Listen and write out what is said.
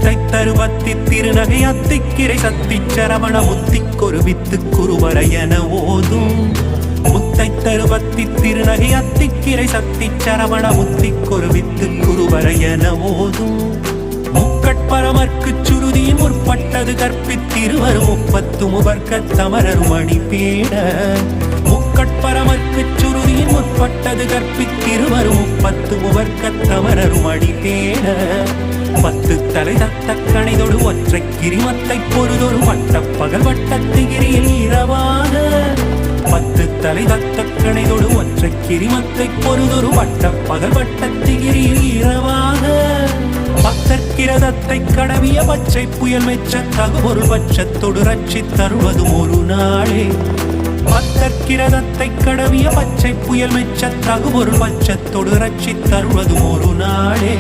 முத்தை தருவத்தி திருநகை அத்திக்கிரை சத்தி சரவண முத்திக்கொரு வித்து குருவர என ஓதும். முத்தை தருவத்தி திருநகை அத்திக்கிரை சத்தி சரவண முத்திக்கொரு வித்து குருவர என ஓதும். முக்கட்பரமர்க்கு சுருதியின் முற்பட்டது கற்பித்திருவரும் முப்பத்து முவர்க்கத் தமரரும் அணிபேட. முக்கட்பரமர்க்கு சுருதியின் முற்பட்டது கற்பித்திருவரும் முப்பத்து முவர்க்கத் தமரரும் அணிபேட. பத்து தலை தத்த கணைதொடு ஒற்றை கிரிமத்தை பொருதொரு வட்ட பகல் வட்டத்திகிரியில் இரவாக. பத்து தலை தத்த கணைதொடு ஒற்றை கிரிமத்தை பொருதொரு வட்ட பகல் வட்டத்திகிரியில் இரவாக. பக்தர்கிரதத்தை கடவிய பச்சை புயல் மெச்ச தகுபொருள் பட்சத்தொடு ரட்சி தருவதும் ஒரு நாளே. பக்தர்கிரதத்தை கடவிய பச்சை புயல் மெச்ச தகுபொருள் பட்சத்தொடு ரட்சி தருவதும் ஒரு நாளே.